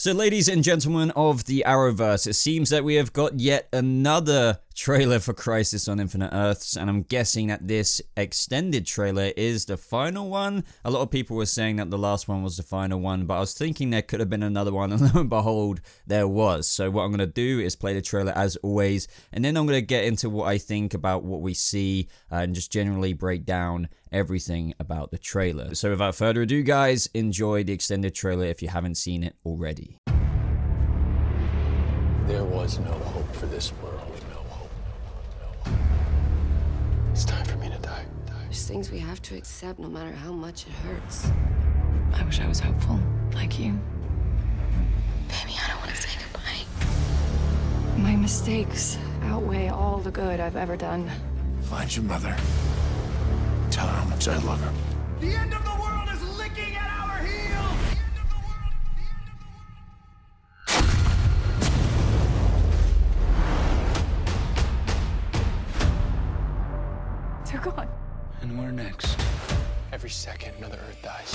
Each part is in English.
So ladies and gentlemen of the Arrowverse, it seems that we have got yet another trailer for Crisis on Infinite Earths, and I'm guessing that this extended trailer is the final one. A lot of people were saying that the last one was the final one, but I was thinking there could have been another one, and lo and behold, there was. So what I'm going to do is play the trailer as always, and then I'm going to get into what I think about what we see, and just generally break down everything about the trailer. So without further ado, guys, enjoy the extended trailer if you haven't seen it already. There was no hope for this world. No hope. No hope. It's time for me to die. There's things we have to accept no matter how much it hurts. I wish I was hopeful, like you. Baby, I don't want to say goodbye. My mistakes outweigh all the good I've ever done. Find your mother. Tell her how much I love her. The end of the world is licking at our heels! The end of the world! They're gone. And we're next. Every second, another Earth dies.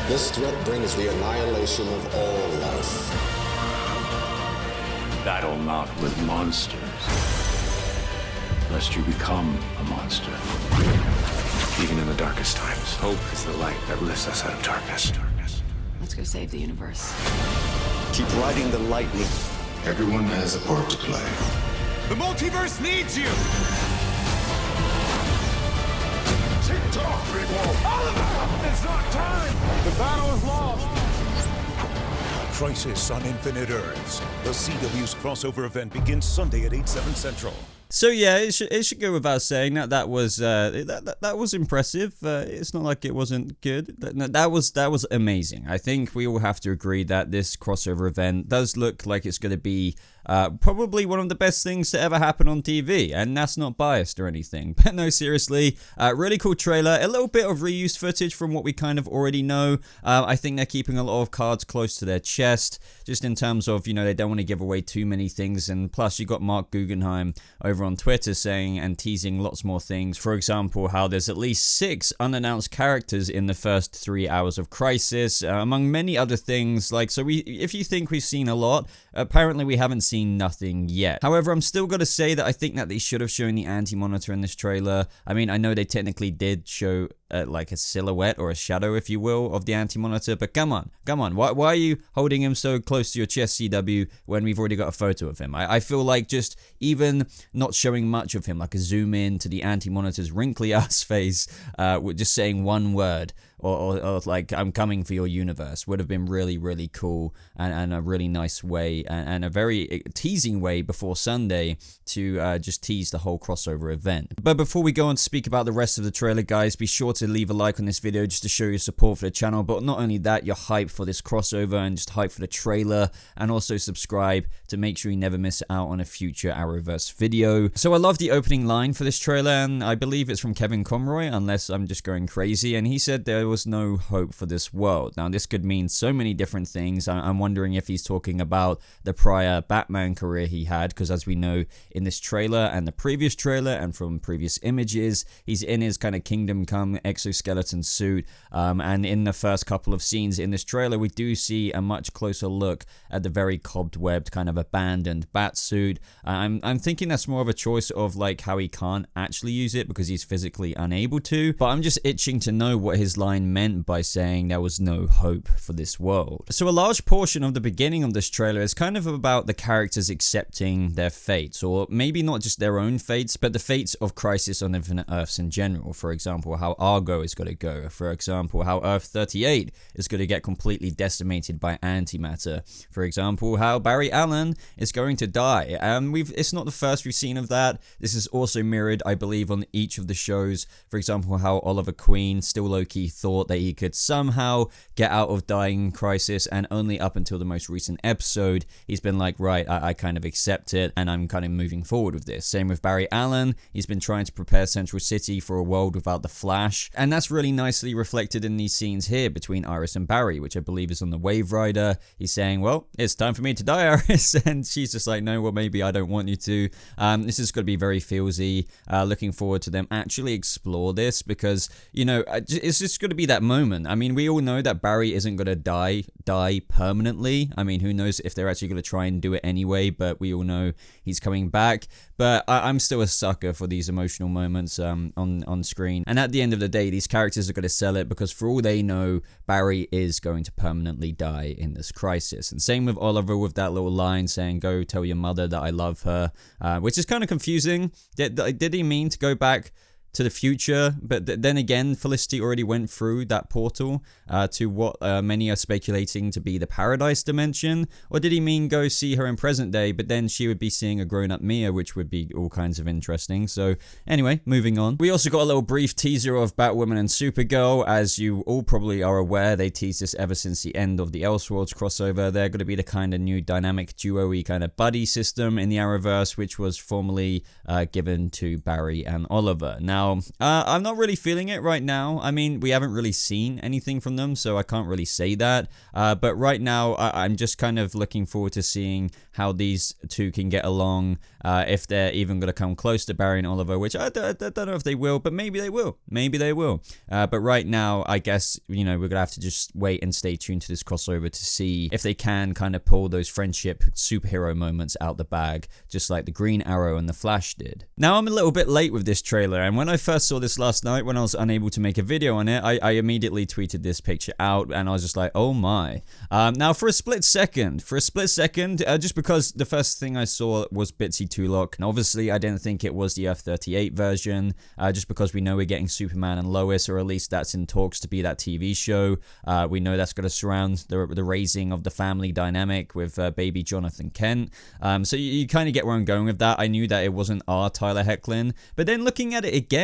This threat brings the annihilation of all life. Battle not with monsters, lest you become a monster. Even in the darkest times, hope is the light that lifts us out of darkness. Let's go save the universe. Keep riding the lightning. Everyone has a part to play. The multiverse needs you! Tick-tock, people! Oliver! It's not time! The battle is lost! Crisis on Infinite Earths. The CW's crossover event begins Sunday at 8/7 Central. So yeah, it should go without saying that was that was impressive. It's not like it wasn't good. That was amazing. I think we all have to agree that this crossover event does look like it's going to be probably one of the best things to ever happen on TV, and that's not biased or anything. But no, seriously, really cool trailer. A little bit of reused footage from what we kind of already know. I think they're keeping a lot of cards close to their chest, just in terms of, you know, they don't want to give away too many things. And plus, you got Mark Guggenheim over on Twitter saying and teasing lots more things. For example, how there's at least 6 unannounced characters in the first 3 hours of Crisis, among many other things. Like, so if you think we've seen a lot, apparently we haven't seen nothing yet. However, I'm still gonna say that I think that they should have shown the Anti-Monitor in this trailer. I mean, I know they technically did show like a silhouette or a shadow, if you will, of the Anti-Monitor, but come on, why are you holding him so close to your chest, CW, when we've already got a photo of him? I feel like just even not showing much of him, like a zoom in to the Anti-Monitor's wrinkly ass face, with just saying one word, or like, I'm coming for your universe, would have been really, really cool, and a really nice way, and a very teasing way before Sunday to just tease the whole crossover event. But before we go on to speak about the rest of the trailer, guys, be sure to leave a like on this video just to show your support for the channel, but not only that, you're hyped for this crossover and just hyped for the trailer, and also subscribe to make sure you never miss out on a future Arrowverse video. So I love the opening line for this trailer, and I believe it's from Kevin Conroy, unless I'm just going crazy, and he said there was no hope for this world. Now, this could mean so many different things. I'm wondering if he's talking about the prior Batman career he had, because as we know in this trailer and the previous trailer and from previous images, he's in his kind of Kingdom Come exoskeleton suit, and in the first couple of scenes in this trailer, we do see a much closer look at the very cobwebbed, kind of abandoned bat suit. I'm thinking that's more of a choice of like how he can't actually use it because he's physically unable to, but I'm just itching to know what his line meant by saying there was no hope for this world. So a large portion of the beginning of this trailer is kind of about the characters accepting their fates, or maybe not just their own fates, but the fates of Crisis on Infinite Earths in general. For example, how Argo is going to go. For example, how Earth 38 is going to get completely decimated by antimatter. For example, how Barry Allen is going to die. It's not the first we've seen of that. This is also mirrored, I believe, on each of the shows. For example, how Oliver Queen still low-key thought that he could somehow get out of dying in Crisis, and only up until the most recent episode, he's been like, right, I kind of accept it, and I'm kind of moving forward with this. Same with Barry Allen. He's been trying to prepare Central City for a world without the Flash, Flash. And that's really nicely reflected in these scenes here between Iris and Barry, which I believe is on the Wave Rider. He's saying, well, it's time for me to die, Iris. And she's just like, no, well, maybe I don't want you to. This is going to be very feelsy. Looking forward to them actually explore this because, you know, it's just going to be that moment. I mean, we all know that Barry isn't going to die permanently. I mean, who knows if they're actually going to try and do it anyway, but we all know he's coming back. But I'm still a sucker for these emotional moments on screen. And at the end of the day, these characters are going to sell it because for all they know, Barry is going to permanently die in this crisis. And same with Oliver with that little line saying, go tell your mother that I love her, which is kind of confusing. Did he mean to go back to the future? But then again, Felicity already went through that portal to what many are speculating to be the paradise dimension. Or did he mean go see her in present day, but then she would be seeing a grown-up Mia, which would be all kinds of interesting. So anyway, moving on. We also got a little brief teaser of Batwoman and Supergirl. As you all probably are aware, they teased this ever since the end of the Elseworlds crossover. They're going to be the kind of new dynamic duo-y kind of buddy system in the Arrowverse, which was formerly given to Barry and Oliver. Now, I'm not really feeling it right now. I mean, we haven't really seen anything from them, so I can't really say that. But right now, I'm just kind of looking forward to seeing how these two can get along, if they're even going to come close to Barry and Oliver, which I don't know if they will, but maybe they will. Maybe they will. But right now, I guess, you know, we're going to have to just wait and stay tuned to this crossover to see if they can kind of pull those friendship superhero moments out the bag, just like the Green Arrow and the Flash did. Now, I'm a little bit late with this trailer, and when I first saw this last night, when I was unable to make a video on it, I immediately tweeted this picture out, and I was just like, oh my. Now, for a split second, just because the first thing I saw was Bitsy Tulloch, and obviously I didn't think it was the Earth 38 version, just because we know we're getting Superman and Lois, or at least that's in talks to be that TV show. We know that's going to surround the raising of the family dynamic with baby Jonathan Kent. So you kind of get where I'm going with that. I knew that it wasn't our Tyler Hoechlin, but then looking at it again,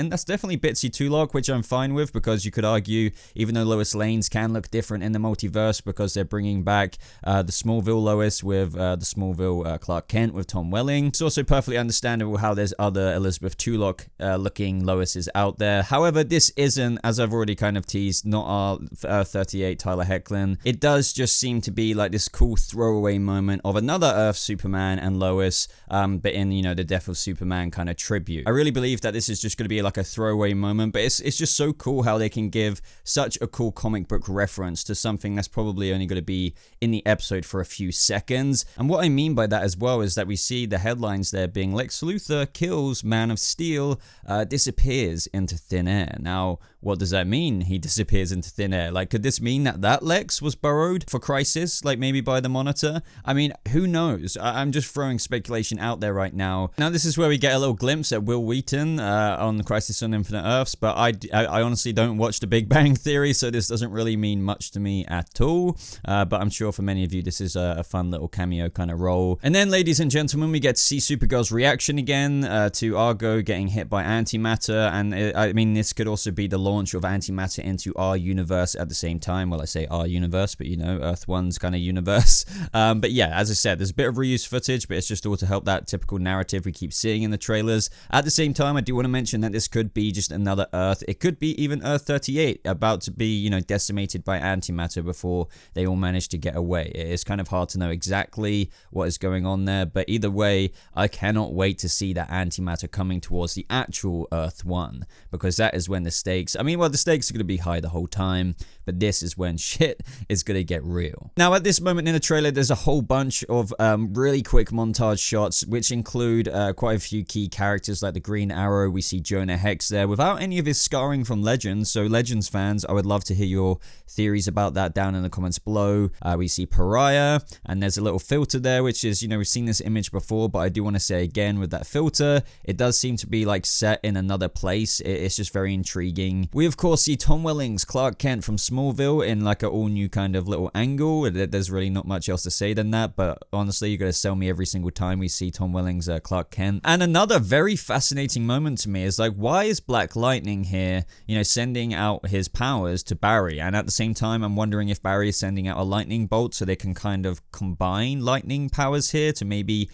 that's definitely Bitsy Tulloch, which I'm fine with, because you could argue, even though Lois Lane's can look different in the multiverse because they're bringing back the Smallville Lois with the Smallville Clark Kent with Tom Welling. It's also perfectly understandable how there's other Elizabeth Tulloch looking Loises out there. However, this isn't, as I've already kind of teased, not our 38 Tyler Hoechlin. It does just seem to be like this cool throwaway moment of another Earth Superman and Lois, but in, you know, the Death of Superman kind of tribute. I really believe that this is just going to be like a throwaway moment, but it's just so cool how they can give such a cool comic book reference to something that's probably only going to be in the episode for a few seconds. And what I mean by that as well is that we see the headlines there being Lex Luthor kills Man of Steel, disappears into thin air. Now, what does that mean? He disappears into thin air. Like, could this mean that Lex was burrowed for Crisis, like maybe by the Monitor? I mean, who knows? I'm just throwing speculation out there right now. Now, this is where we get a little glimpse at Will Wheaton on Crisis on Infinite Earths, but I honestly don't watch The Big Bang Theory, so this doesn't really mean much to me at all. But I'm sure for many of you, this is a fun little cameo kind of role. And then, ladies and gentlemen, we get to see Supergirl's reaction again to Argo getting hit by antimatter, and I mean, this could also be the launch of antimatter into our universe at the same time. Well, I say our universe, but you know, Earth 1's kind of universe. But yeah, as I said, there's a bit of reused footage, but it's just all to help that typical narrative we keep seeing in the trailers. At the same time, I do want to mention that this could be just another Earth. It could be even Earth 38 about to be, you know, decimated by antimatter before they all manage to get away. It is kind of hard to know exactly what is going on there, but either way, I cannot wait to see that antimatter coming towards the actual Earth 1, because that is when the stakes, I mean, well, the stakes are going to be high the whole time, but this is when shit is going to get real. Now, at this moment in the trailer, there's a whole bunch of really quick montage shots, which include quite a few key characters like the Green Arrow. We see Jonah Hex there without any of his scarring from Legends. So Legends fans, I would love to hear your theories about that down in the comments below. We see Pariah, and there's a little filter there, which is, you know, we've seen this image before, but I do want to say again, with that filter, it does seem to be like set in another place. It's just very intriguing. We of course see Tom Welling's Clark Kent from Smallville Smallville in like an all new kind of little angle. There's really not much else to say than that, but honestly, you're going to sell me every single time we see Tom Welling's Clark Kent. And another very fascinating moment to me is like, why is Black Lightning here, you know, sending out his powers to Barry? And at the same time, I'm wondering if Barry is sending out a lightning bolt so they can kind of combine lightning powers here to maybe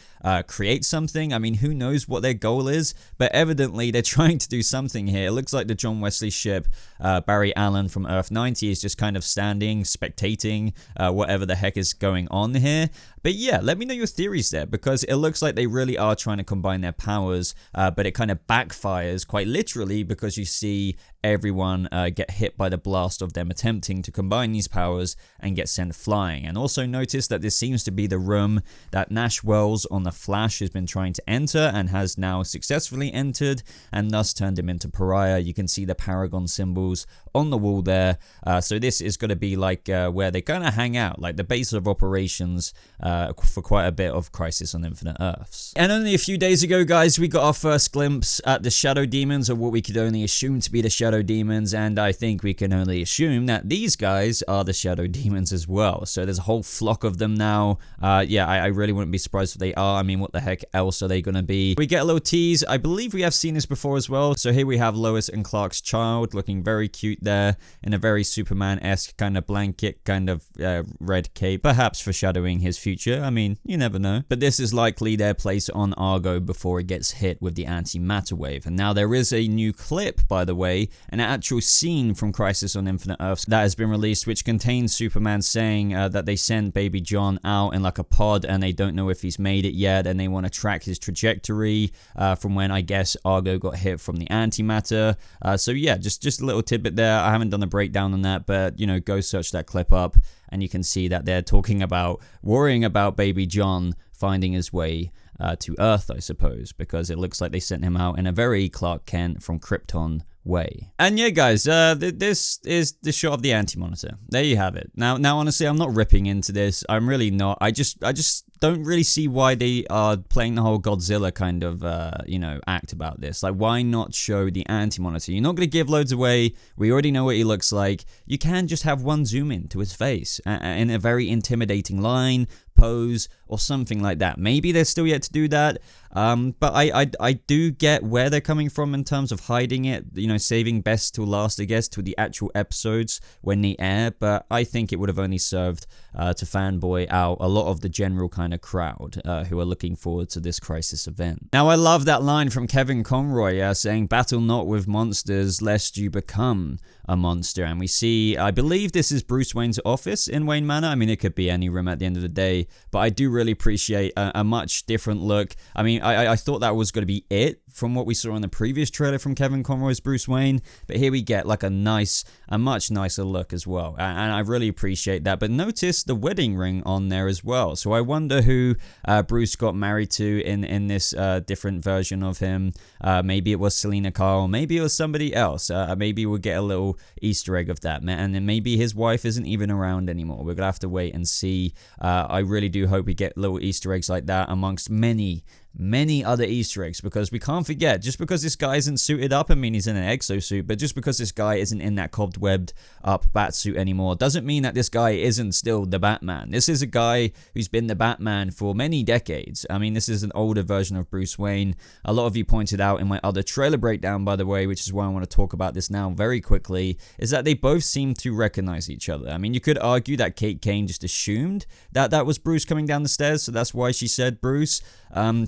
create something. I mean, who knows what their goal is, but evidently they're trying to do something here. It looks like the John Wesley ship, Barry Allen from Earth 90, is just kind of standing, spectating whatever the heck is going on here. But yeah, let me know your theories there, because it looks like they really are trying to combine their powers, but it kind of backfires quite literally because you see everyone get hit by the blast of them attempting to combine these powers and get sent flying. And also notice that this seems to be the room that Nash Wells on the Flash has been trying to enter and has now successfully entered and thus turned him into Pariah. You can see the Paragon symbols on the wall there. So this is going to be like where they kind of hang out, like the base of operations for quite a bit of Crisis on Infinite Earths. And only a few days ago, guys, we got our first glimpse at the Shadow Demons, or what we could only assume to be the Shadow Demons, and I think we can only assume that these guys are the Shadow Demons as well. So there's a whole flock of them now. Yeah, I really wouldn't be surprised if they are. I mean, what the heck else are they going to be? We get a little tease. I believe we have seen this before as well. So here we have Lois and Clark's child looking very cute there in a very Superman-esque kind of blanket, kind of red cape, perhaps foreshadowing his future. I mean, you never know. But this is likely their place on Argo before it gets hit with the antimatter wave. And now there is a new clip, by the way, an actual scene from Crisis on Infinite Earths that has been released, which contains Superman saying that they sent Baby John out in like a pod and they don't know if he's made it yet, and they want to track his trajectory from when, I guess, Argo got hit from the antimatter. So yeah, just a little tidbit there. I haven't done a breakdown on that, but you know, go search that clip up and you can see that they're talking about worrying about Baby John finding his way to Earth, I suppose, because it looks like they sent him out in a very Clark Kent from Krypton way. And yeah, guys, this is the shot of the Anti-Monitor. There you have it. Now, honestly, I'm not ripping into this. I'm really not. I just don't really see why they are playing the whole Godzilla kind of, you know, act about this. Like, why not show the Anti-Monitor? You're not going to give loads away. We already know what he looks like. You can just have one zoom in to his face in a very intimidating line, pose, or something like that. Maybe they're still yet to do that. But I do get where they're coming from in terms of hiding it, you know, saving best till last, I guess, to the actual episodes when they air. But I think it would have only served to fanboy out a lot of the general kind of crowd who are looking forward to this Crisis event. Now, I love that line from Kevin Conroy saying, "Battle not with monsters, lest you become a monster." And we see, I believe this is Bruce Wayne's office in Wayne Manor. I mean, it could be any room at the end of the day, but I do really appreciate a much different look. I mean, I thought that was going to be it from what we saw in the previous trailer from Kevin Conroy's Bruce Wayne, but here we get like a much nicer look as well, and I really appreciate that. But notice the wedding ring on there as well, so I wonder who Bruce got married to in this different version of him. Maybe it was Selena Kyle, maybe it was somebody else. Maybe we'll get a little Easter egg of that, man, and then maybe his wife isn't even around anymore. We're gonna have to wait and see. I really do hope we get little Easter eggs like that amongst many other Easter eggs, because we can't forget, just because this guy isn't suited up, I mean, he's in an exosuit, but just because this guy isn't in that cobwebbed up Batsuit anymore doesn't mean that this guy isn't still the Batman. This is a guy who's been the Batman for many decades. I mean, this is an older version of Bruce Wayne. A lot of you pointed out in my other trailer breakdown, by the way, which is why I want to talk about this now very quickly, is that they both seem to recognize each other. I mean, you could argue that Kate Kane just assumed that that was Bruce coming down the stairs, so that's why she said Bruce.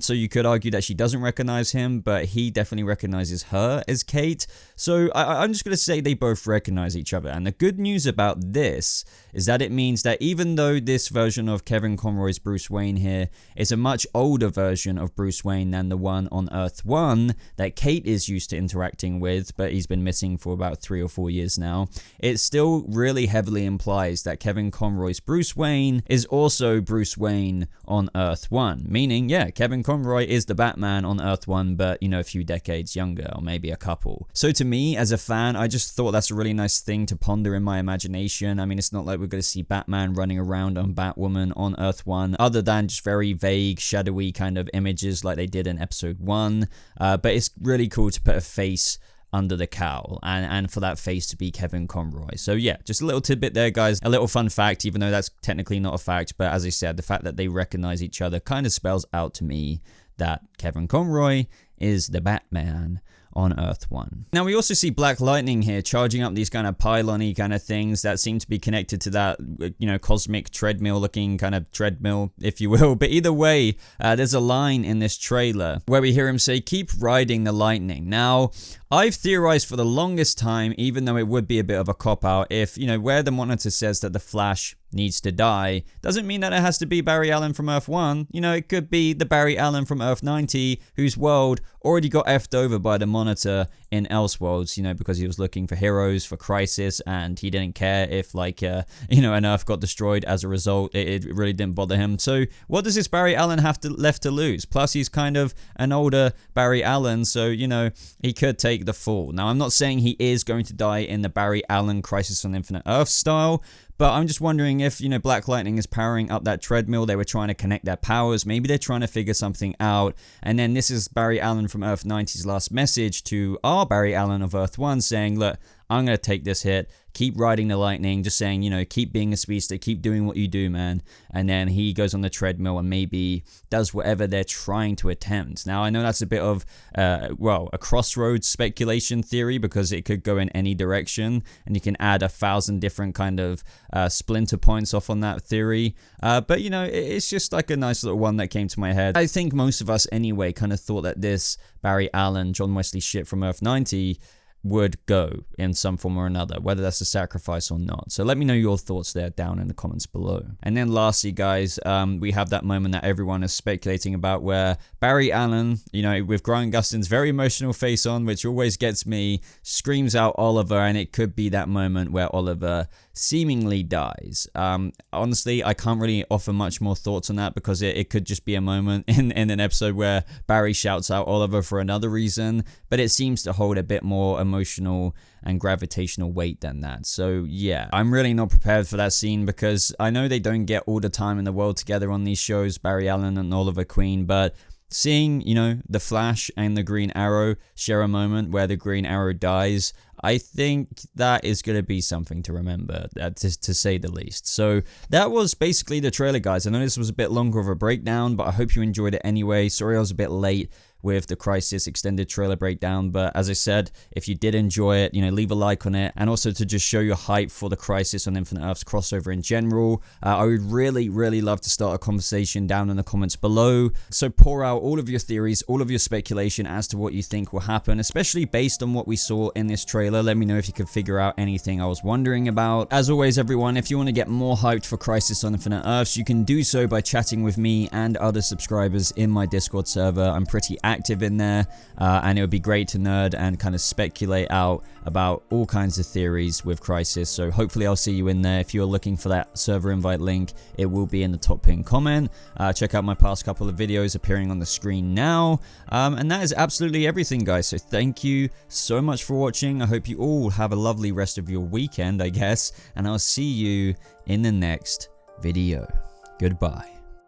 So you could argue that she doesn't recognize him, but he definitely recognizes her as Kate. So I'm just going to say they both recognize each other. And the good news about this is that it means that even though this version of Kevin Conroy's Bruce Wayne here is a much older version of Bruce Wayne than the one on Earth 1 that Kate is used to interacting with, but he's been missing for about 3 or 4 years now, it still really heavily implies that Kevin Conroy's Bruce Wayne is also Bruce Wayne on Earth 1. Meaning, yeah, Kevin Conroy is the Batman on Earth 1, but, you know, a few decades younger, or maybe a couple. So to me, as a fan, I just thought that's a really nice thing to ponder in my imagination. I mean, it's not like we're going to see Batman running around on Batwoman on Earth 1, other than just very vague, shadowy kind of images like they did in episode 1. But it's really cool to put a face under the cowl, and for that face to be Kevin Conroy. So yeah, just a little tidbit there, guys. A little fun fact, even though that's technically not a fact, but as I said, the fact that they recognize each other kind of spells out to me that Kevin Conroy is the Batman on Earth 1. Now we also see Black Lightning here charging up these kind of pylon-y kind of things that seem to be connected to that, you know, cosmic treadmill looking kind of treadmill, if you will. But either way, there's a line in this trailer where we hear him say, "Keep riding the lightning." Now, I've theorized for the longest time, even though it would be a bit of a cop-out, if, you know, where the monitor says that the Flash needs to die, doesn't mean that it has to be Barry Allen from Earth 1. You know, it could be the Barry Allen from Earth 90, whose world already got effed over by the Monitor in Elseworlds, you know, because he was looking for heroes for Crisis, and he didn't care if, like, you know, an Earth got destroyed as a result. It really didn't bother him. So what does this Barry Allen have left to lose? Plus, he's kind of an older Barry Allen, so, you know, he could take the fall. Now, I'm not saying he is going to die in the Barry Allen Crisis on Infinite Earth style, but I'm just wondering if, you know, Black Lightning is powering up that treadmill. They were trying to connect their powers. Maybe they're trying to figure something out. And then this is Barry Allen from Earth 90's last message to our Barry Allen of Earth 1 saying, look, I'm going to take this hit. Keep riding the lightning. Just saying, you know, keep being a speedster. Keep doing what you do, man. And then he goes on the treadmill and maybe does whatever they're trying to attempt. Now, I know that's a bit of, well, a crossroads speculation theory because it could go in any direction. And you can add 1,000 different kind of splinter points off on that theory. But, you know, it's just like a nice little one that came to my head. I think most of us anyway kind of thought that this Barry Allen, John Wesley shit from Earth 90 would go in some form or another, whether that's a sacrifice or not. So let me know your thoughts there down in the comments below. And then lastly, guys, we have that moment that everyone is speculating about where Barry Allen, you know, with Grant Gustin's very emotional face on, which always gets me, screams out Oliver, and it could be that moment where Oliver seemingly dies. Honestly, I can't really offer much more thoughts on that because it could just be a moment in an episode where Barry shouts out Oliver for another reason, but it seems to hold a bit more emotional and gravitational weight than that. So yeah, I'm really not prepared for that scene because I know they don't get all the time in the world together on these shows, Barry Allen and Oliver Queen, but seeing, you know, the Flash and the Green Arrow share a moment where the Green Arrow dies, I think that is going to be something to remember, to say the least. So that was basically the trailer, guys. I know this was a bit longer of a breakdown, but I hope you enjoyed it anyway. Sorry I was a bit late with the Crisis extended trailer breakdown, but as I said, if you did enjoy it, you know, leave a like on it, and also to just show your hype for the Crisis on Infinite Earths crossover in general. I would really love to start a conversation down in the comments below, so pour out all of your theories, all of your speculation as to what you think will happen, especially based on what we saw in this trailer. Let me know if you could figure out anything I was wondering about. As always, everyone, if you want to get more hyped for Crisis on Infinite Earths, you can do so by chatting with me and other subscribers in my Discord server. I'm pretty active in there, and it would be great to nerd and kind of speculate out about all kinds of theories with Crisis. So hopefully I'll see you in there. If you're looking for that server invite link, it will be in the top pinned comment. Check out my past couple of videos appearing on the screen now, and that is absolutely everything, guys. So thank you so much for watching. I hope you all have a lovely rest of your weekend, I guess, and I'll see you in the next video. Goodbye.